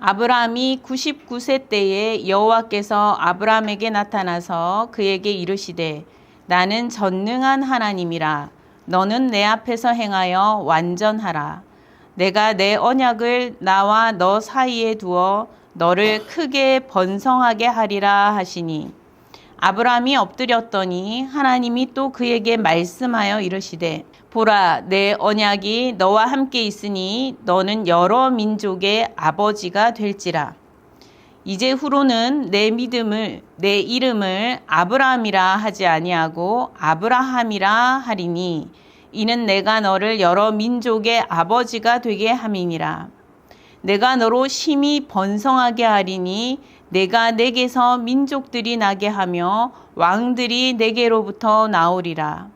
아브라함이 99세 때에 여호와께서 아브라함에게 나타나서 그에게 이르시되 나는 전능한 하나님이라. 너는 내 앞에서 행하여 완전하라. 내가 내 언약을 나와 너 사이에 두어 너를 크게 번성하게 하리라 하시니 아브라함이 엎드렸더니 하나님이 또 그에게 말씀하여 이르시되 보라, 내 언약이 너와 함께 있으니 너는 여러 민족의 아버지가 될지라. 이제 후로는 내 이름을 아브라함이라 하지 아니하고 아브라함이라 하리니 이는 내가 너를 여러 민족의 아버지가 되게 함이니라. 내가 너로 심히 번성하게 하리니 내가 내게서 민족들이 나게 하며 왕들이 내게로부터 나오리라.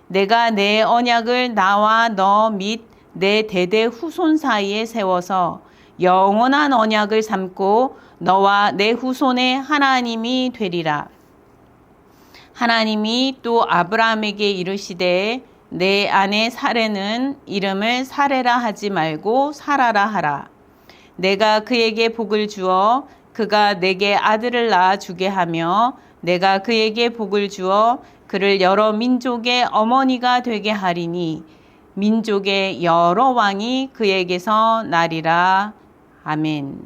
내가 내 언약을 나와 너 및 내 대대 후손 사이에 세워서 영원한 언약을 삼고 너와 내 후손의 하나님이 되리라. 하나님이 또 아브라함에게 이르시되 내 아내 사레는 이름을 사레라 하지 말고 사라라 하라. 내가 그에게 복을 주어 그가 내게 아들을 낳아 주게 하며 내가 그에게 복을 주어 그를 여러 민족의 어머니가 되게 하리니 민족의 여러 왕이 그에게서 나리라. 아멘.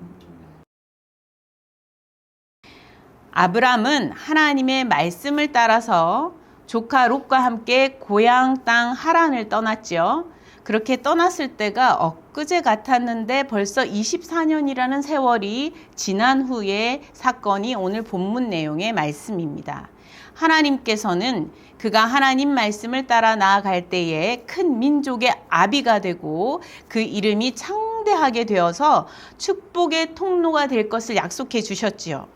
아브람은 하나님의 말씀을 따라서 조카 롯과 함께 고향 땅 하란을 떠났죠. 그렇게 떠났을 때가 엊그제 같았는데 벌써 24년이라는 세월이 지난 후의 사건이 오늘 본문 내용의 말씀입니다. 하나님께서는 그가 하나님 말씀을 따라 나아갈 때에 큰 민족의 아비가 되고 그 이름이 창대하게 되어서 축복의 통로가 될 것을 약속해 주셨지요.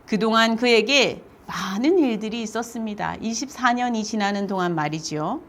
그동안 그에게 많은 일들이 있었습니다. 24년이 지나는 동안 말이지요.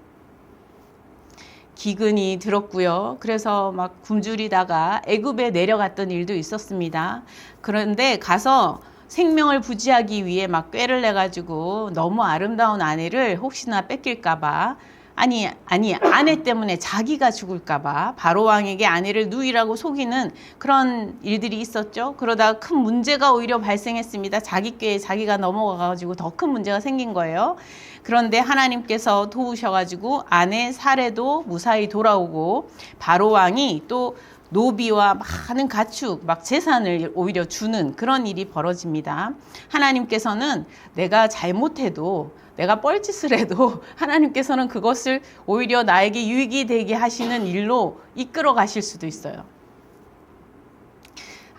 기근이 들었고요. 그래서 막 굶주리다가 애굽에 내려갔던 일도 있었습니다. 그런데 가서 생명을 부지하기 위해 막 꾀를 내가지고 너무 아름다운 아내를 혹시나 뺏길까봐 아니 아내 때문에 자기가 죽을까봐 바로 왕에게 아내를 누이라고 속이는 그런 일들이 있었죠. 그러다가 큰 문제가 오히려 발생했습니다. 자기 꾀에 자기가 넘어가가지고 더 큰 문제가 생긴 거예요. 그런데 하나님께서 도우셔가지고 아내 사레도 무사히 돌아오고 바로 왕이 또 노비와 많은 가축, 막 재산을 오히려 주는 그런 일이 벌어집니다. 하나님께서는 내가 잘못해도 내가 뻘짓을 해도 하나님께서는 그것을 오히려 나에게 유익이 되게 하시는 일로 이끌어 가실 수도 있어요.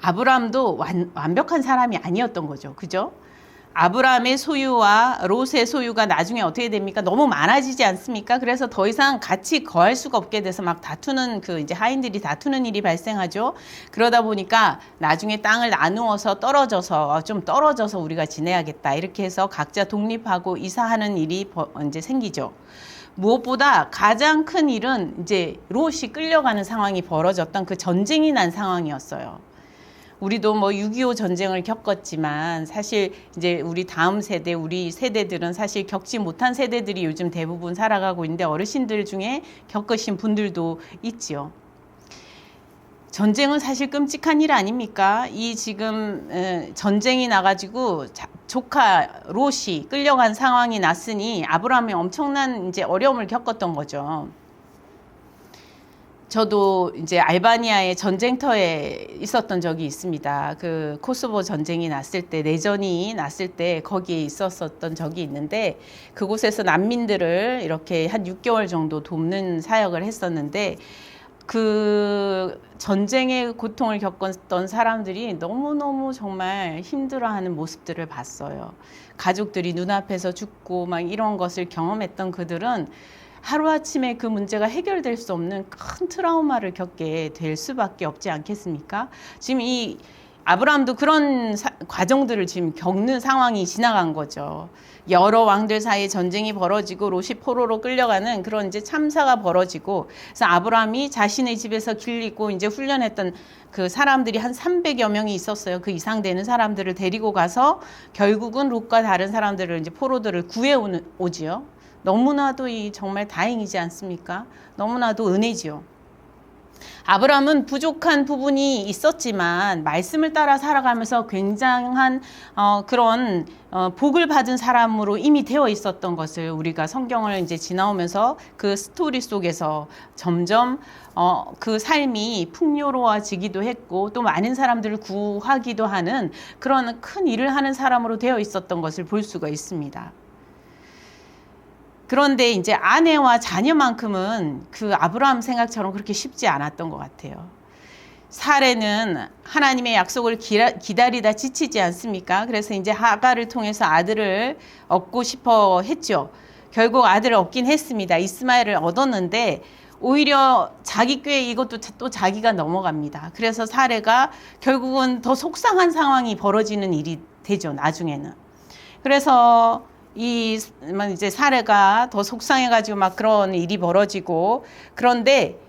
아브라함도 완벽한 사람이 아니었던 거죠. 그죠? 아브라함의 소유와 롯의 소유가 나중에 어떻게 됩니까? 너무 많아지지 않습니까? 그래서 더 이상 같이 거할 수가 없게 돼서 막 다투는 이제 하인들이 다투는 일이 발생하죠. 그러다 보니까 나중에 땅을 나누어서 좀 떨어져서 우리가 지내야겠다. 이렇게 해서 각자 독립하고 이사하는 일이 이제 생기죠. 무엇보다 가장 큰 일은 이제 롯이 끌려가는 상황이 벌어졌던 그 전쟁이 난 상황이었어요. 우리도 6.25 전쟁을 겪었지만 사실 이제 우리 다음 세대, 우리 세대들은 사실 겪지 못한 세대들이 요즘 대부분 살아가고 있는데 어르신들 중에 겪으신 분들도 있지요. 전쟁은 사실 끔찍한 일 아닙니까? 이 지금 전쟁이 나가지고 조카 롯이 끌려간 상황이 났으니 아브라함이 엄청난 이제 어려움을 겪었던 거죠. 저도 이제 알바니아의 전쟁터에 있었던 적이 있습니다. 그 코소보 전쟁이 났을 때, 내전이 났을 때 거기에 있었던 적이 있는데 그곳에서 난민들을 이렇게 한 6개월 정도 돕는 사역을 했었는데 그 전쟁의 고통을 겪었던 사람들이 너무너무 정말 힘들어하는 모습들을 봤어요. 가족들이 눈앞에서 죽고 막 이런 것을 경험했던 그들은 하루아침에 그 문제가 해결될 수 없는 큰 트라우마를 겪게 될 수밖에 없지 않겠습니까? 지금 이 아브라함도 그런 과정들을 지금 겪는 상황이 지나간 거죠. 여러 왕들 사이에 전쟁이 벌어지고 롯이 포로로 끌려가는 그런 이제 참사가 벌어지고 그래서 아브라함이 자신의 집에서 길리고 이제 훈련했던 그 사람들이 한 300여 명이 있었어요. 그 이상 되는 사람들을 데리고 가서 결국은 롯과 다른 사람들을 이제 포로들을 오지요. 너무나도 정말 다행이지 않습니까? 너무나도 은혜지요. 아브라함은 부족한 부분이 있었지만 말씀을 따라 살아가면서 굉장한 그런 복을 받은 사람으로 이미 되어 있었던 것을 우리가 성경을 이제 지나오면서 그 스토리 속에서 점점 그 삶이 풍요로워지기도 했고 또 많은 사람들을 구하기도 하는 그런 큰 일을 하는 사람으로 되어 있었던 것을 볼 수가 있습니다. 그런데 이제 아내와 자녀만큼은 그 아브라함 생각처럼 그렇게 쉽지 않았던 것 같아요. 사레는 하나님의 약속을 기다리다 지치지 않습니까? 그래서 이제 하갈을 통해서 아들을 얻고 싶어 했죠. 결국 아들을 얻긴 했습니다. 이스마엘을 얻었는데 오히려 자기 꾀에 이것도 또 자기가 넘어갑니다. 그래서 사레가 결국은 더 속상한 상황이 벌어지는 일이 되죠. 나중에는. 그래서 이제 사례가 더 속상해가지고 막 그런 일이 벌어지고 그런데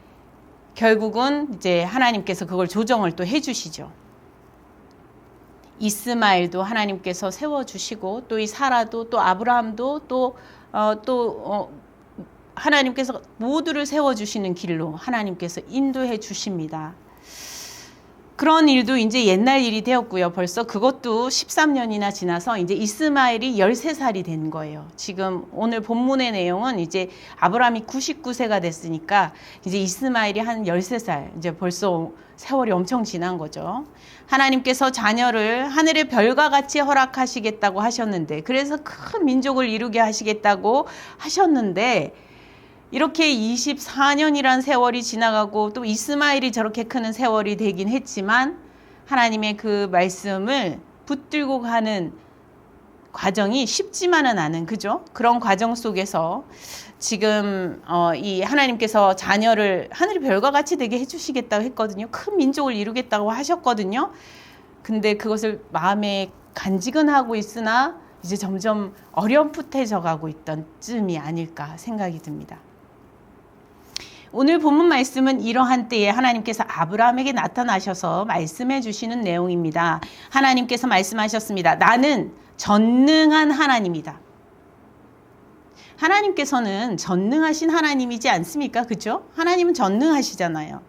결국은 이제 하나님께서 그걸 조정을 또 해주시죠. 이스마엘도 하나님께서 세워주시고 또 이 사라도 또 아브라함도 또 하나님께서 모두를 세워주시는 길로 하나님께서 인도해 주십니다. 그런 일도 이제 옛날 일이 되었고요. 벌써 그것도 13년이나 지나서 이제 이스마엘이 13살이 된 거예요. 지금 오늘 본문의 내용은 이제 아브라함이 99세가 됐으니까 이제 이스마엘이 한 13살, 이제 벌써 세월이 엄청 지난 거죠. 하나님께서 자녀를 하늘의 별과 같이 허락하시겠다고 하셨는데, 그래서 큰 민족을 이루게 하시겠다고 하셨는데, 이렇게 24년이란 세월이 지나가고 또 이스마엘이 저렇게 크는 세월이 되긴 했지만 하나님의 그 말씀을 붙들고 가는 과정이 쉽지만은 않은, 그죠? 그런 과정 속에서 지금 이 하나님께서 자녀를 하늘의 별과 같이 되게 해주시겠다고 했거든요. 큰 민족을 이루겠다고 하셨거든요. 근데 그것을 마음에 간직은 하고 있으나 이제 점점 어렴풋해져 가고 있던 쯤이 아닐까 생각이 듭니다. 오늘 본문 말씀은 이러한 때에 하나님께서 아브라함에게 나타나셔서 말씀해 주시는 내용입니다. 하나님께서 말씀하셨습니다. 나는 전능한 하나님이다. 하나님께서는 전능하신 하나님이지 않습니까? 그죠? 하나님은 전능하시잖아요.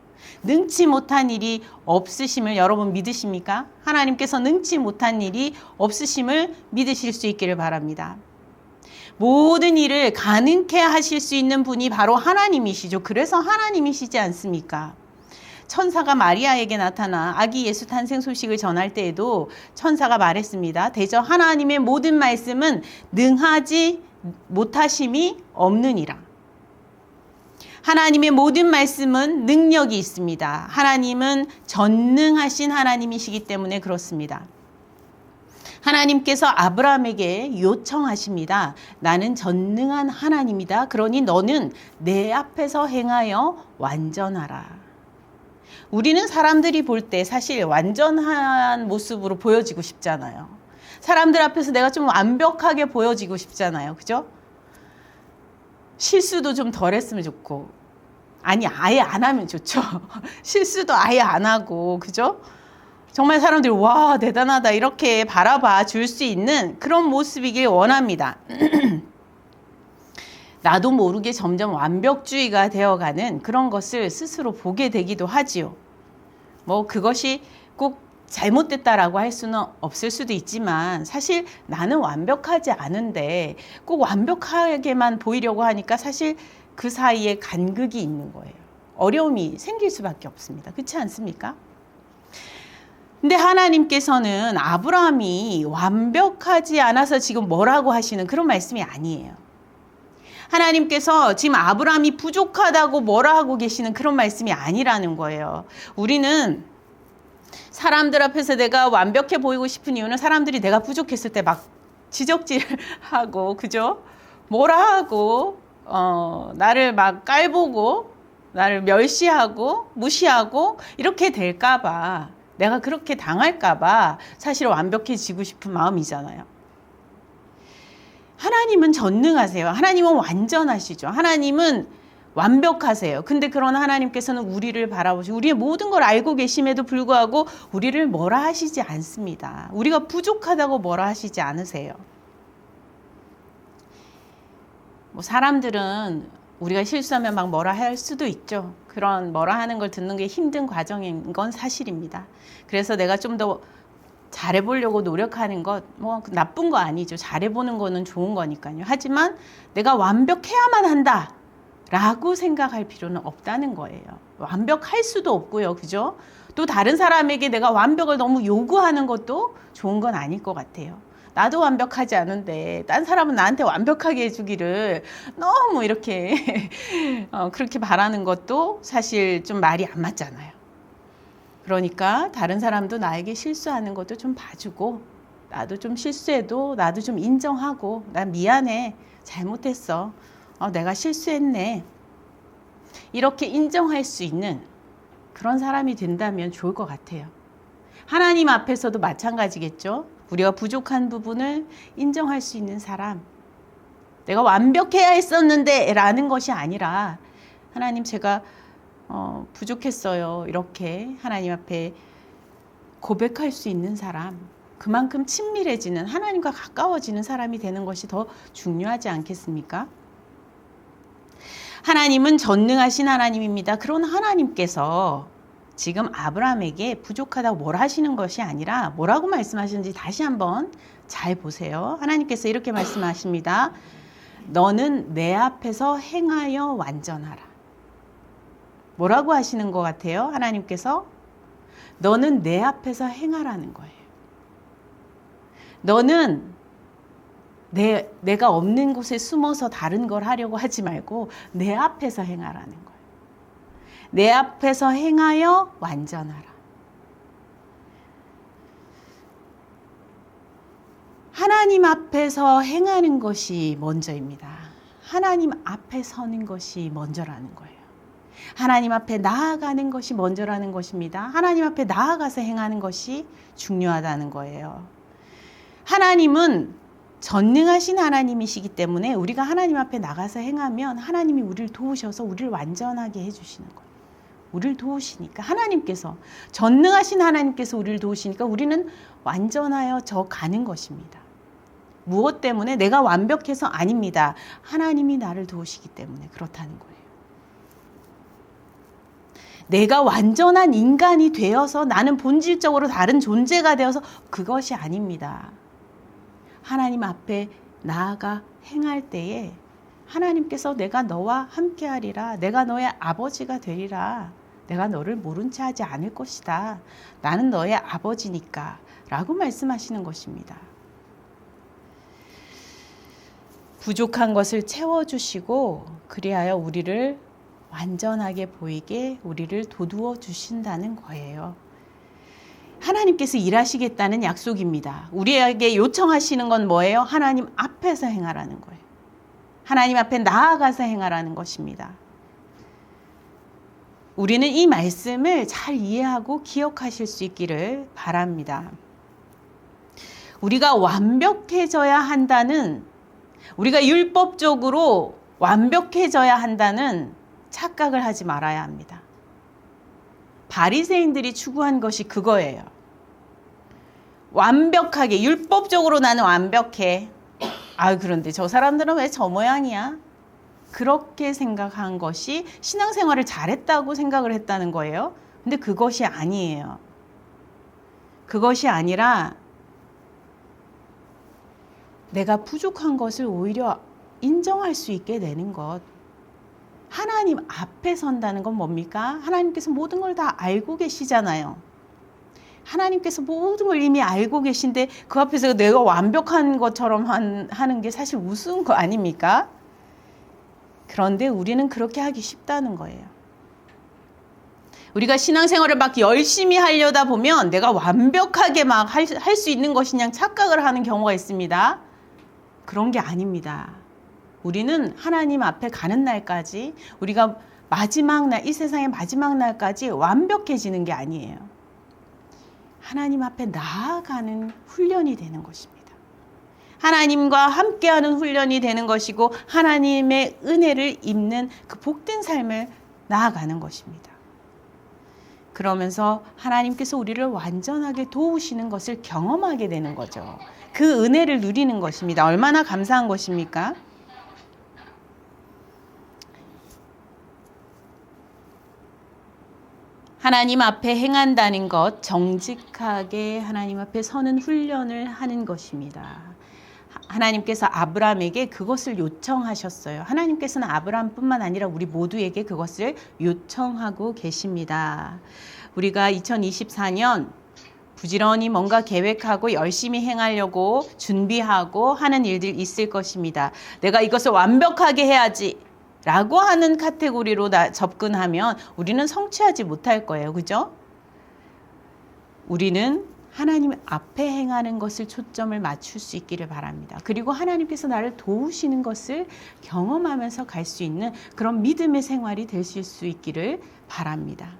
능치 못한 일이 없으심을 여러분 믿으십니까? 하나님께서 능치 못한 일이 없으심을 믿으실 수 있기를 바랍니다. 모든 일을 가능케 하실 수 있는 분이 바로 하나님이시죠. 그래서 하나님이시지 않습니까? 천사가 마리아에게 나타나 아기 예수 탄생 소식을 전할 때에도 천사가 말했습니다. 대저 하나님의 모든 말씀은 능하지 못하심이 없느니라. 하나님의 모든 말씀은 능력이 있습니다. 하나님은 전능하신 하나님이시기 때문에 그렇습니다. 하나님께서 아브라함에게 요청하십니다. 나는 전능한 하나님이다. 그러니 너는 내 앞에서 행하여 완전하라. 우리는 사람들이 볼 때 사실 완전한 모습으로 보여지고 싶잖아요. 사람들 앞에서 내가 좀 완벽하게 보여지고 싶잖아요. 그죠? 실수도 좀 덜 했으면 좋고, 아니 아예 안 하면 좋죠. 실수도 아예 안 하고, 그죠? 정말 사람들이 와 대단하다 이렇게 바라봐 줄 수 있는 그런 모습이길 원합니다. 나도 모르게 점점 완벽주의가 되어가는 그런 것을 스스로 보게 되기도 하지요. 뭐 그것이 꼭 잘못됐다라고 할 수는 없을 수도 있지만 사실 나는 완벽하지 않은데 꼭 완벽하게만 보이려고 하니까 사실 그 사이에 간극이 있는 거예요. 어려움이 생길 수밖에 없습니다. 그렇지 않습니까? 근데 하나님께서는 아브라함이 완벽하지 않아서 지금 뭐라고 하시는 그런 말씀이 아니에요. 하나님께서 지금 아브라함이 부족하다고 뭐라 하고 계시는 그런 말씀이 아니라는 거예요. 우리는 사람들 앞에서 내가 완벽해 보이고 싶은 이유는 사람들이 내가 부족했을 때 막 지적질하고, 그죠? 뭐라 하고, 나를 막 깔보고, 나를 멸시하고, 무시하고, 이렇게 될까봐, 내가 그렇게 당할까봐 사실 완벽해지고 싶은 마음이잖아요. 하나님은 전능하세요. 하나님은 완전하시죠. 하나님은 완벽하세요. 근데 그런 하나님께서는 우리를 바라보시고 우리의 모든 걸 알고 계심에도 불구하고 우리를 뭐라 하시지 않습니다. 우리가 부족하다고 뭐라 하시지 않으세요. 뭐 사람들은 우리가 실수하면 막 뭐라 할 수도 있죠. 그런 뭐라 하는 걸 듣는 게 힘든 과정인 건 사실입니다. 그래서 내가 좀 더 잘해보려고 노력하는 것, 뭐 나쁜 거 아니죠. 잘해보는 거는 좋은 거니까요. 하지만 내가 완벽해야만 한다 라고 생각할 필요는 없다는 거예요. 완벽할 수도 없고요. 그죠? 또 다른 사람에게 내가 완벽을 너무 요구하는 것도 좋은 건 아닐 것 같아요. 나도 완벽하지 않은데 딴 사람은 나한테 완벽하게 해주기를 너무 이렇게 그렇게 바라는 것도 사실 좀 말이 안 맞잖아요. 그러니까 다른 사람도 나에게 실수하는 것도 좀 봐주고, 나도 좀 실수해도 나도 좀 인정하고, 나 미안해, 잘못했어, 내가 실수했네, 이렇게 인정할 수 있는 그런 사람이 된다면 좋을 것 같아요. 하나님 앞에서도 마찬가지겠죠. 우리가 부족한 부분을 인정할 수 있는 사람, 내가 완벽해야 했었는데 라는 것이 아니라, 하나님 제가 부족했어요, 이렇게 하나님 앞에 고백할 수 있는 사람, 그만큼 친밀해지는, 하나님과 가까워지는 사람이 되는 것이 더 중요하지 않겠습니까? 하나님은 전능하신 하나님입니다. 그런 하나님께서 지금 아브라함에게 부족하다고 뭘 하시는 것이 아니라 뭐라고 말씀하시는지 다시 한번 잘 보세요. 하나님께서 이렇게 말씀하십니다. 너는 내 앞에서 행하여 완전하라. 뭐라고 하시는 것 같아요? 하나님께서 너는 내 앞에서 행하라는 거예요. 너는 내가 없는 곳에 숨어서 다른 걸 하려고 하지 말고 내 앞에서 행하라는 거예요. 내 앞에서 행하여 완전하라. 하나님 앞에서 행하는 것이 먼저입니다. 하나님 앞에 서는 것이 먼저라는 거예요. 하나님 앞에 나아가는 것이 먼저라는 것입니다. 하나님 앞에 나아가서 행하는 것이 중요하다는 거예요. 하나님은 전능하신 하나님이시기 때문에 우리가 하나님 앞에 나가서 행하면 하나님이 우리를 도우셔서 우리를 완전하게 해주시는 거예요. 우리를 도우시니까, 하나님께서, 전능하신 하나님께서 우리를 도우시니까 우리는 완전하여져 가는 것입니다. 무엇 때문에? 내가 완벽해서 아닙니다. 하나님이 나를 도우시기 때문에 그렇다는 거예요. 내가 완전한 인간이 되어서 나는 본질적으로 다른 존재가 되어서 그것이 아닙니다. 하나님 앞에 나아가 행할 때에 하나님께서 내가 너와 함께하리라, 내가 너의 아버지가 되리라, 내가 너를 모른 채 하지 않을 것이다, 나는 너의 아버지니까 라고 말씀하시는 것입니다. 부족한 것을 채워주시고 그리하여 우리를 완전하게 보이게 우리를 도두어 주신다는 거예요. 하나님께서 일하시겠다는 약속입니다. 우리에게 요청하시는 건 뭐예요? 하나님 앞에서 행하라는 거예요. 하나님 앞에 나아가서 행하라는 것입니다. 우리는 이 말씀을 잘 이해하고 기억하실 수 있기를 바랍니다. 우리가 완벽해져야 한다는, 우리가 율법적으로 완벽해져야 한다는 착각을 하지 말아야 합니다. 바리새인들이 추구한 것이 그거예요. 완벽하게, 율법적으로 나는 완벽해. 그런데 저 사람들은 왜 저 모양이야? 그렇게 생각한 것이 신앙생활을 잘했다고 생각을 했다는 거예요. 근데 그것이 아니에요. 그것이 아니라 내가 부족한 것을 오히려 인정할 수 있게 되는 것. 하나님 앞에 선다는 건 뭡니까? 하나님께서 모든 걸 다 알고 계시잖아요. 하나님께서 모든 걸 이미 알고 계신데 그 앞에서 내가 완벽한 것처럼 하는 게 사실 우스운 거 아닙니까? 그런데 우리는 그렇게 하기 쉽다는 거예요. 우리가 신앙생활을 막 열심히 하려다 보면 내가 완벽하게 막 할 수 있는 것이냐 착각을 하는 경우가 있습니다. 그런 게 아닙니다. 우리는 하나님 앞에 가는 날까지, 우리가 마지막 날, 이 세상의 마지막 날까지 완벽해지는 게 아니에요. 하나님 앞에 나아가는 훈련이 되는 것입니다. 하나님과 함께하는 훈련이 되는 것이고 하나님의 은혜를 입는 그 복된 삶을 나아가는 것입니다. 그러면서 하나님께서 우리를 완전하게 도우시는 것을 경험하게 되는 거죠. 그 은혜를 누리는 것입니다. 얼마나 감사한 것입니까? 하나님 앞에 행한다는 것, 정직하게 하나님 앞에 서는 훈련을 하는 것입니다. 하나님께서 아브라함에게 그것을 요청하셨어요. 하나님께서는 아브라함뿐만 아니라 우리 모두에게 그것을 요청하고 계십니다. 우리가 2024년 부지런히 뭔가 계획하고 열심히 행하려고 준비하고 하는 일들 있을 것입니다. 내가 이것을 완벽하게 해야지 라고 하는 카테고리로 접근하면 우리는 성취하지 못할 거예요. 그죠? 우리는 하나님 앞에 행하는 것을 초점을 맞출 수 있기를 바랍니다. 그리고 하나님께서 나를 도우시는 것을 경험하면서 갈 수 있는 그런 믿음의 생활이 되실 수 있기를 바랍니다.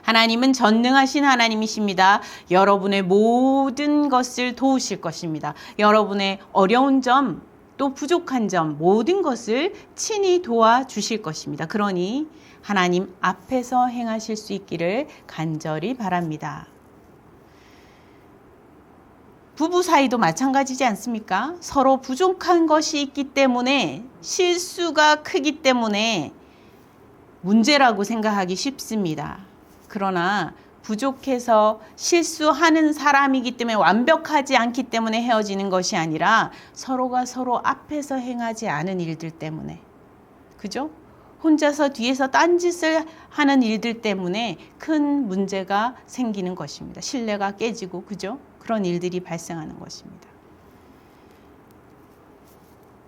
하나님은 전능하신 하나님이십니다. 여러분의 모든 것을 도우실 것입니다. 여러분의 어려운 점, 또 부족한 점, 모든 것을 친히 도와주실 것입니다. 그러니 하나님 앞에서 행하실 수 있기를 간절히 바랍니다. 부부 사이도 마찬가지지 않습니까? 서로 부족한 것이 있기 때문에, 실수가 크기 때문에 문제라고 생각하기 쉽습니다. 그러나 부족해서 실수하는 사람이기 때문에, 완벽하지 않기 때문에 헤어지는 것이 아니라 서로가 서로 앞에서 행하지 않은 일들 때문에, 그죠? 혼자서 뒤에서 딴짓을 하는 일들 때문에 큰 문제가 생기는 것입니다. 신뢰가 깨지고, 그죠? 그런 일들이 발생하는 것입니다.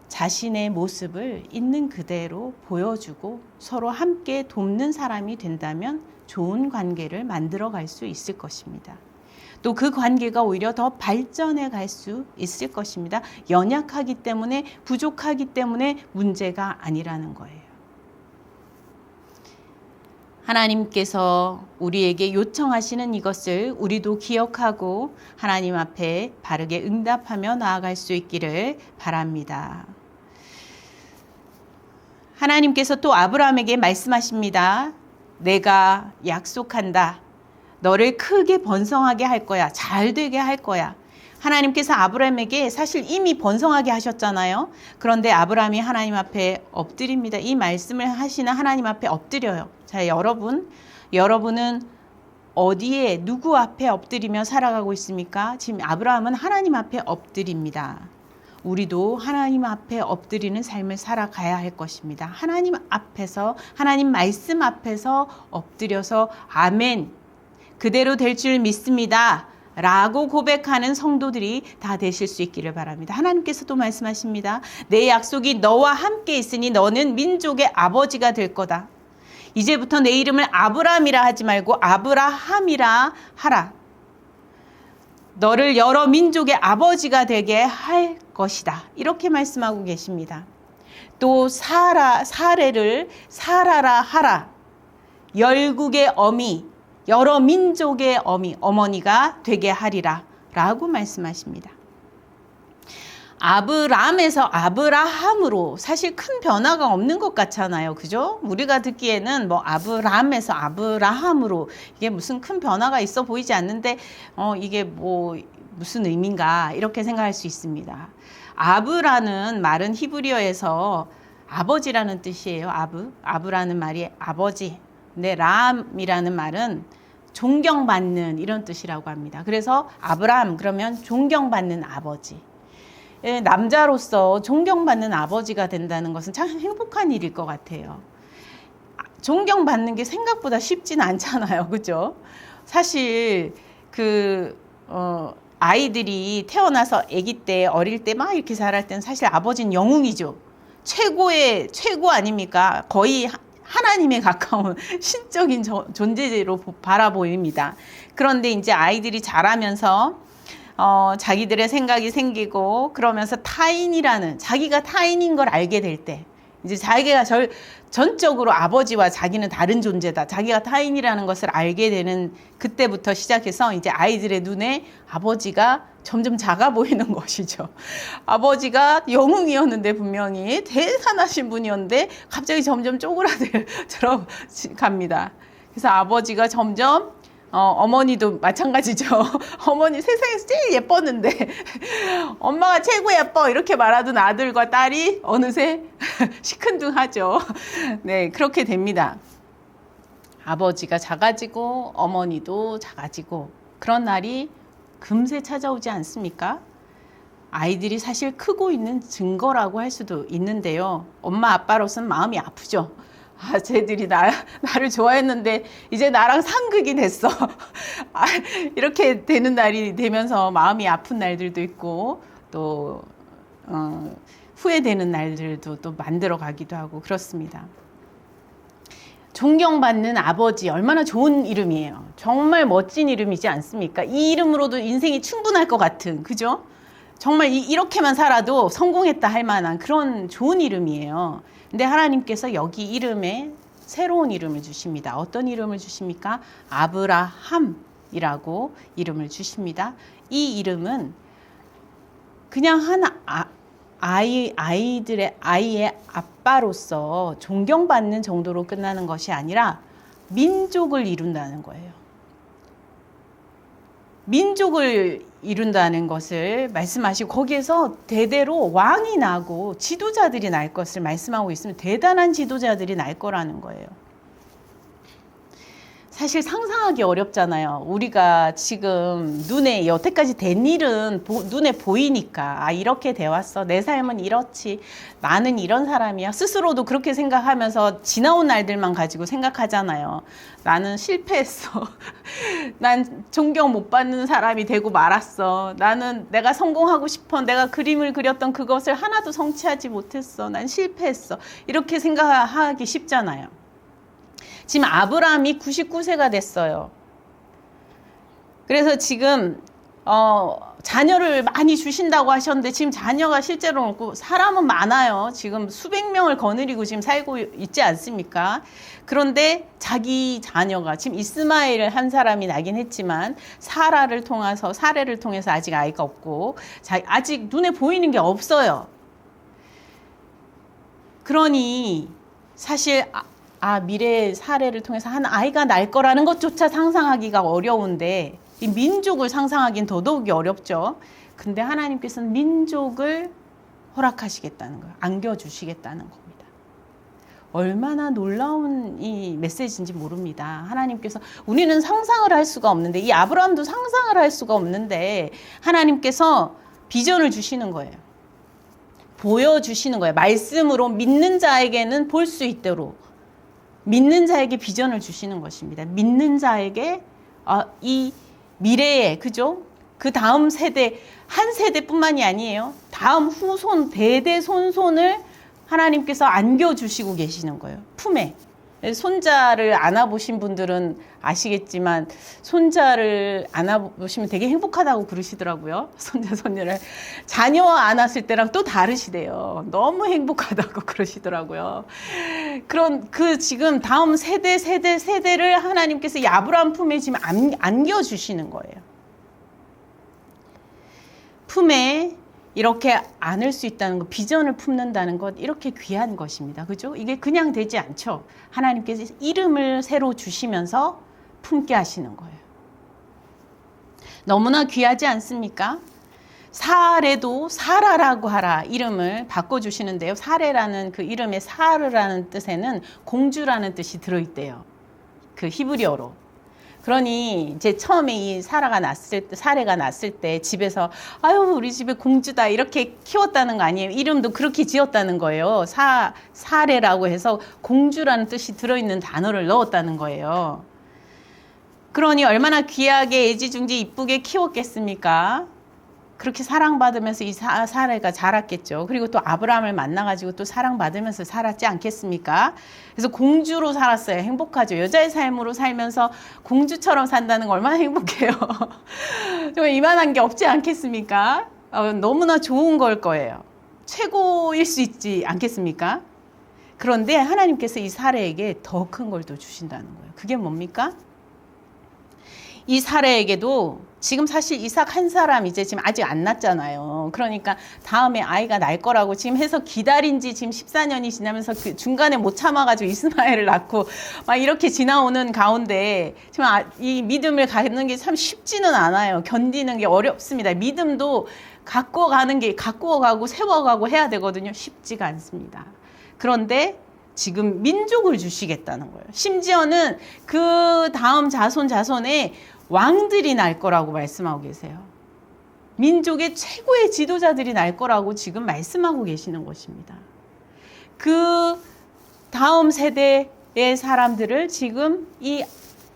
자신의 모습을 있는 그대로 보여주고 서로 함께 돕는 사람이 된다면 좋은 관계를 만들어 갈 수 있을 것입니다. 또 그 관계가 오히려 더 발전해 갈 수 있을 것입니다. 연약하기 때문에, 부족하기 때문에 문제가 아니라는 거예요. 하나님께서 우리에게 요청하시는 이것을 우리도 기억하고 하나님 앞에 바르게 응답하며 나아갈 수 있기를 바랍니다. 하나님께서 또 아브라함에게 말씀하십니다. 내가 약속한다. 너를 크게 번성하게 할 거야. 잘 되게 할 거야. 하나님께서 아브라함에게 사실 이미 번성하게 하셨잖아요. 그런데 아브라함이 하나님 앞에 엎드립니다. 이 말씀을 하시는 하나님 앞에 엎드려요. 자, 여러분은 어디에, 누구 앞에 엎드리며 살아가고 있습니까? 지금 아브라함은 하나님 앞에 엎드립니다. 우리도 하나님 앞에 엎드리는 삶을 살아가야 할 것입니다. 하나님 앞에서, 하나님 말씀 앞에서 엎드려서 아멘, 그대로 될 줄 믿습니다 라고 고백하는 성도들이 다 되실 수 있기를 바랍니다. 하나님께서 또 말씀하십니다. 내 약속이 너와 함께 있으니 너는 민족의 아버지가 될 거다. 이제부터 내 이름을 아브라함이라 하지 말고 아브라함이라 하라. 너를 여러 민족의 아버지가 되게 할 것이다. 이렇게 말씀하고 계십니다. 또 사례를 사라라 하라. 열국의 어미, 여러 민족의 어머니가 되게 하리라 라고 말씀하십니다. 아브람에서 아브라함으로 사실 큰 변화가 없는 것 같잖아요. 그죠? 우리가 듣기에는 뭐 아브람에서 아브라함으로 이게 무슨 큰 변화가 있어 보이지 않는데 이게 뭐 무슨 의미인가 이렇게 생각할 수 있습니다. 아브라는 말은 히브리어에서 아버지라는 뜻이에요. 아브라는 말이 아버지. 근데 람이라는 말은 존경받는 이런 뜻이라고 합니다. 그래서 아브람 그러면 존경받는 아버지. 남자로서 존경받는 아버지가 된다는 것은 참 행복한 일일 것 같아요. 존경받는 게 생각보다 쉽지는 않잖아요. 그죠? 사실 아이들이 태어나서 아기 때, 어릴 때 막 이렇게 자랄 때는 사실 아버지는 영웅이죠. 최고 아닙니까? 거의 하나님에 가까운 신적인 존재로 바라보입니다. 그런데 이제 아이들이 자라면서 자기들의 생각이 생기고 그러면서 자기가 타인인 걸 알게 될 때, 이제 자기가 전적으로 아버지와 자기는 다른 존재다, 자기가 타인이라는 것을 알게 되는 그때부터 시작해서 이제 아이들의 눈에 아버지가 점점 작아 보이는 것이죠. 아버지가 영웅이었는데, 분명히 대단하신 분이었는데 갑자기 점점 들어갑니다. 그래서 아버지가 점점 어머니도 마찬가지죠. 어머니 세상에서 제일 예뻤는데 엄마가 최고 예뻐 이렇게 말하던 아들과 딸이 어느새 시큰둥하죠. 네, 그렇게 됩니다. 아버지가 작아지고 어머니도 작아지고 그런 날이 금세 찾아오지 않습니까? 아이들이 사실 크고 있는 증거라고 할 수도 있는데요. 엄마 아빠로서는 마음이 아프죠. 아, 쟤들이 나를 좋아했는데 이제 나랑 상극이 됐어. 아, 이렇게 되는 날이 되면서 마음이 아픈 날들도 있고 또 후회되는 날들도 또 만들어 가기도 하고 그렇습니다. 존경받는 아버지 얼마나 좋은 이름이에요. 정말 멋진 이름이지 않습니까? 이 이름으로도 인생이 충분할 것 같은, 그죠? 정말 이렇게만 살아도 성공했다 할 만한 그런 좋은 이름이에요. 근데 하나님께서 여기 이름에 새로운 이름을 주십니다. 어떤 이름을 주십니까? 아브라함이라고 이름을 주십니다. 이 이름은 그냥 아이의 아빠로서 존경받는 정도로 끝나는 것이 아니라 민족을 이룬다는 거예요. 민족을 이룬다는 것을 말씀하시고 거기에서 대대로 왕이 나고 지도자들이 날 것을 말씀하고 있으면 대단한 지도자들이 날 거라는 거예요. 사실 상상하기 어렵잖아요. 우리가 지금 눈에 여태까지 된 일은 눈에 보이니까 아 이렇게 돼왔어. 내 삶은 이렇지. 나는 이런 사람이야. 스스로도 그렇게 생각하면서 지나온 날들만 가지고 생각하잖아요. 나는 실패했어. 난 존경 못 받는 사람이 되고 말았어. 나는 내가 성공하고 싶어. 내가 그림을 그렸던 그것을 하나도 성취하지 못했어. 난 실패했어. 이렇게 생각하기 쉽잖아요. 지금 아브라함이 99세가 됐어요. 그래서 지금 자녀를 많이 주신다고 하셨는데 지금 자녀가 실제로 없고 사람은 많아요. 지금 수백 명을 거느리고 지금 살고 있지 않습니까? 그런데 자기 자녀가 지금 이스마엘을 한 사람이 나긴 했지만 사례를 통해서 아직 아이가 없고 아직 눈에 보이는 게 없어요. 그러니 사실 미래의 사례를 통해서 한 아이가 날 거라는 것조차 상상하기가 어려운데 이 민족을 상상하기는 더더욱이 어렵죠. 근데 하나님께서는 민족을 허락하시겠다는 거예요. 안겨주시겠다는 겁니다. 얼마나 놀라운 이 메시지인지 모릅니다. 하나님께서 우리는 상상을 할 수가 없는데 이 아브라함도 상상을 할 수가 없는데 하나님께서 비전을 주시는 거예요. 보여주시는 거예요. 말씀으로 믿는 자에게는 볼 수 있도록 믿는 자에게 비전을 주시는 것입니다. 믿는 자에게 이 미래에 그죠? 그 다음 세대 한 세대뿐만이 아니에요. 다음 후손 대대손손을 하나님께서 안겨주시고 계시는 거예요. 품에. 손자를 안아보신 분들은 아시겠지만 손자를 안아보시면 되게 행복하다고 그러시더라고요. 손자 손녀를 자녀 안았을 때랑 또 다르시대요. 너무 행복하다고 그러시더라고요. 그런 지금 다음 세대를 하나님께서 이 아브라함 품에 지금 안겨주시는 거예요. 품에 이렇게 안을 수 있다는 것, 비전을 품는다는 것, 이렇게 귀한 것입니다. 그죠? 이게 그냥 되지 않죠. 하나님께서 이름을 새로 주시면서 품게 하시는 거예요. 너무나 귀하지 않습니까? 사레도 사라라고 하라 이름을 바꿔주시는데요. 사레라는 그 이름의 사르라는 뜻에는 공주라는 뜻이 들어있대요. 그 히브리어로. 그러니 이제 처음에 이 사례가 났을 때 집에서 아유 우리 집에 공주다 이렇게 키웠다는 거 아니에요. 이름도 그렇게 지었다는 거예요. 사례라고 해서 공주라는 뜻이 들어있는 단어를 넣었다는 거예요. 그러니 얼마나 귀하게 애지중지 이쁘게 키웠겠습니까? 그렇게 사랑받으면서 이 사례가 자랐겠죠. 그리고 또 아브라함을 만나가지고 또 사랑받으면서 살았지 않겠습니까? 그래서 공주로 살았어요. 행복하죠. 여자의 삶으로 살면서 공주처럼 산다는 거 얼마나 행복해요. 정말 이만한 게 없지 않겠습니까? 너무나 좋은 걸 거예요. 최고일 수 있지 않겠습니까? 그런데 하나님께서 이 사례에게 더 큰 걸 또 주신다는 거예요. 그게 뭡니까? 이 사례에게도 지금 사실 이삭 한 사람 이제 지금 아직 안 낳았잖아요. 그러니까 다음에 아이가 날 거라고 지금 해서 기다린 지 지금 14년이 지나면서 그 중간에 못 참아가지고 이스마엘을 낳고 막 이렇게 지나오는 가운데 지금 이 믿음을 갖는 게 참 쉽지는 않아요. 견디는 게 어렵습니다. 믿음도 갖고 가고 세워가고 해야 되거든요. 쉽지가 않습니다. 그런데 지금 민족을 주시겠다는 거예요. 심지어는 그 다음 자손에 왕들이 날 거라고 말씀하고 계세요. 민족의 최고의 지도자들이 날 거라고 지금 말씀하고 계시는 것입니다. 그 다음 세대의 사람들을 지금 이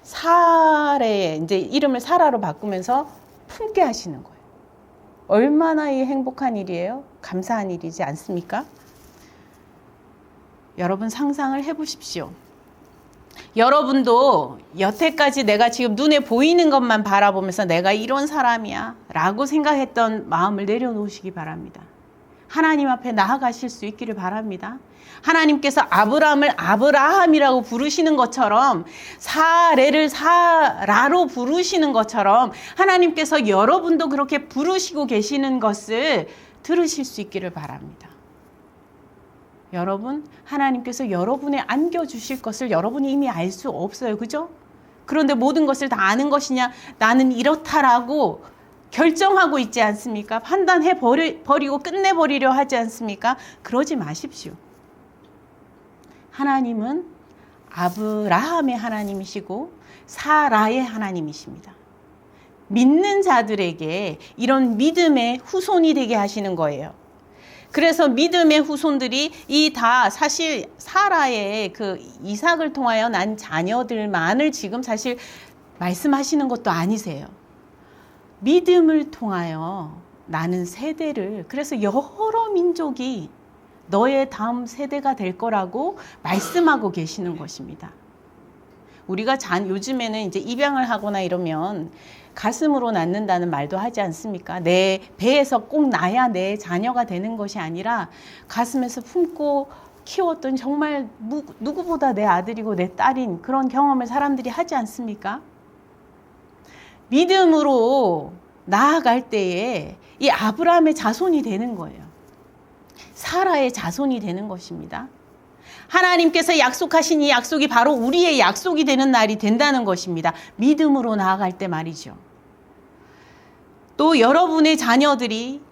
사례, 이제 이름을 사라로 바꾸면서 품게 하시는 거예요. 얼마나 이 행복한 일이에요? 감사한 일이지 않습니까? 여러분 상상을 해보십시오. 여러분도 여태까지 내가 지금 눈에 보이는 것만 바라보면서 내가 이런 사람이야 라고 생각했던 마음을 내려놓으시기 바랍니다. 하나님 앞에 나아가실 수 있기를 바랍니다. 하나님께서 아브라함을 아브라함이라고 부르시는 것처럼 사레를 사라로 부르시는 것처럼 하나님께서 여러분도 그렇게 부르시고 계시는 것을 들으실 수 있기를 바랍니다. 여러분, 하나님께서 여러분에 안겨주실 것을 여러분이 이미 알 수 없어요. 그죠? 그런데 모든 것을 다 아는 것이냐? 나는 이렇다라고 결정하고 있지 않습니까? 판단해 버리고 끝내버리려 하지 않습니까? 그러지 마십시오. 하나님은 아브라함의 하나님이시고 사라의 하나님이십니다. 믿는 자들에게 이런 믿음의 후손이 되게 하시는 거예요. 그래서 믿음의 후손들이 이 다 사실 사라의 그 이삭을 통하여 난 자녀들만을 지금 사실 말씀하시는 것도 아니세요. 믿음을 통하여 나는 세대를, 그래서 여러 민족이 너의 다음 세대가 될 거라고 말씀하고 계시는 것입니다. 우리가 요즘에는 이제 입양을 하거나 이러면 가슴으로 낳는다는 말도 하지 않습니까? 내 배에서 꼭 나야 내 자녀가 되는 것이 아니라 가슴에서 품고 키웠던 정말 누구보다 내 아들이고 내 딸인 그런 경험을 사람들이 하지 않습니까? 믿음으로 나아갈 때에 이 아브라함의 자손이 되는 거예요. 사라의 자손이 되는 것입니다. 하나님께서 약속하신 이 약속이 바로 우리의 약속이 되는 날이 된다는 것입니다. 믿음으로 나아갈 때 말이죠. 또 여러분의 자녀들이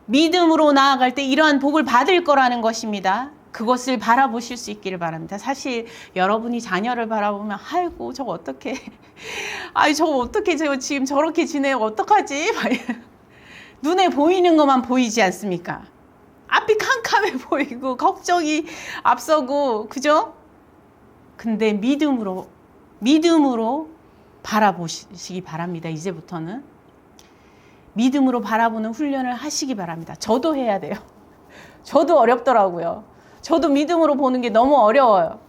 믿음으로 나아갈 때 이러한 복을 받을 거라는 것입니다. 그것을 바라보실 수 있기를 바랍니다. 사실 여러분이 자녀를 바라보면 아이고 저거 어떡해. 저거 어떡해. 저 지금 저렇게 지내요. 어떡하지? 눈에 보이는 것만 보이지 않습니까? 앞이 캄캄해 보이고 걱정이 앞서고 그죠? 근데 믿음으로 바라보시기 바랍니다. 이제부터는 믿음으로 바라보는 훈련을 하시기 바랍니다. 저도 해야 돼요. 저도 어렵더라고요. 저도 믿음으로 보는 게 너무 어려워요.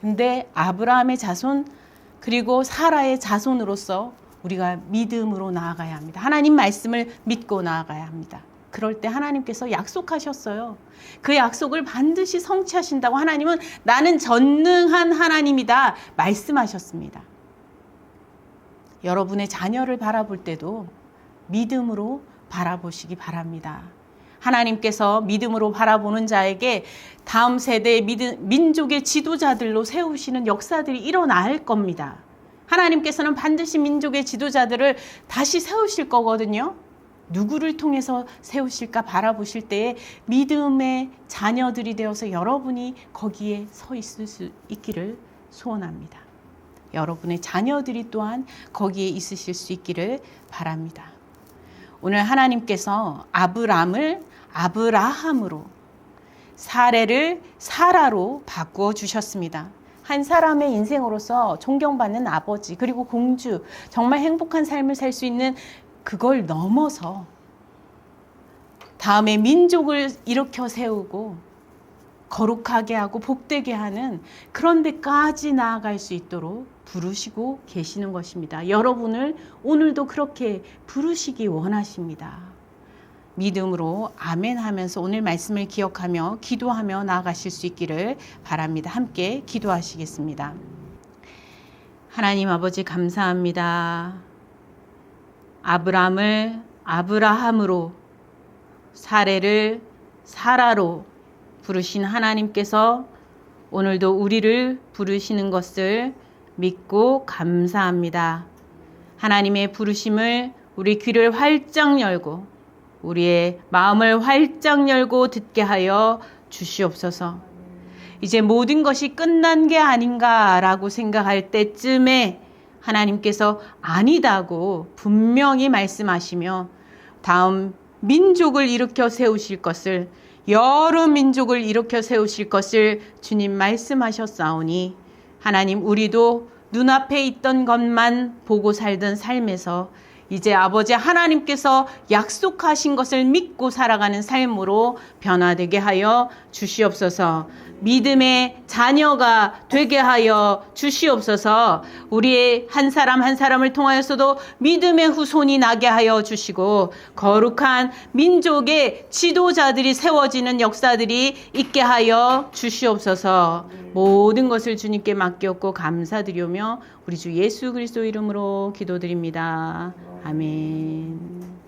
근데 아브라함의 자손 그리고 사라의 자손으로서 우리가 믿음으로 나아가야 합니다. 하나님 말씀을 믿고 나아가야 합니다. 그럴 때 하나님께서 약속하셨어요. 그 약속을 반드시 성취하신다고 하나님은 나는 전능한 하나님이다 말씀하셨습니다. 여러분의 자녀를 바라볼 때도 믿음으로 바라보시기 바랍니다. 하나님께서 믿음으로 바라보는 자에게 다음 세대의 민족의 지도자들로 세우시는 역사들이 일어날 겁니다. 하나님께서는 반드시 민족의 지도자들을 다시 세우실 거거든요. 누구를 통해서 세우실까 바라보실 때에 믿음의 자녀들이 되어서 여러분이 거기에 서 있을 수 있기를 소원합니다. 여러분의 자녀들이 또한 거기에 있으실 수 있기를 바랍니다. 오늘 하나님께서 아브람을 아브라함으로 사레를 사라로 바꾸어 주셨습니다. 한 사람의 인생으로서 존경받는 아버지 그리고 공주 정말 행복한 삶을 살 수 있는 그걸 넘어서 다음에 민족을 일으켜 세우고 거룩하게 하고 복되게 하는 그런 데까지 나아갈 수 있도록 부르시고 계시는 것입니다. 여러분을 오늘도 그렇게 부르시기 원하십니다. 믿음으로 아멘 하면서 오늘 말씀을 기억하며 기도하며 나아가실 수 있기를 바랍니다. 함께 기도하시겠습니다. 하나님 아버지 감사합니다. 아브람을 아브라함으로 사레를 사라로 부르신 하나님께서 오늘도 우리를 부르시는 것을 믿고 감사합니다. 하나님의 부르심을 우리 귀를 활짝 열고 우리의 마음을 활짝 열고 듣게 하여 주시옵소서. 이제 모든 것이 끝난 게 아닌가라고 생각할 때쯤에 하나님께서 아니다고 분명히 말씀하시며 다음 민족을 일으켜 세우실 것을, 여러 민족을 일으켜 세우실 것을 주님 말씀하셨사오니 하나님, 우리도 눈앞에 있던 것만 보고 살던 삶에서 이제 아버지 하나님께서 약속하신 것을 믿고 살아가는 삶으로 변화되게 하여 주시옵소서. 믿음의 자녀가 되게 하여 주시옵소서. 우리의 한 사람 한 사람을 통하여서도 믿음의 후손이 나게 하여 주시고 거룩한 민족의 지도자들이 세워지는 역사들이 있게 하여 주시옵소서. 모든 것을 주님께 맡겼고 감사드리오며 우리 주 예수 그리스도 이름으로 기도드립니다. 아멘.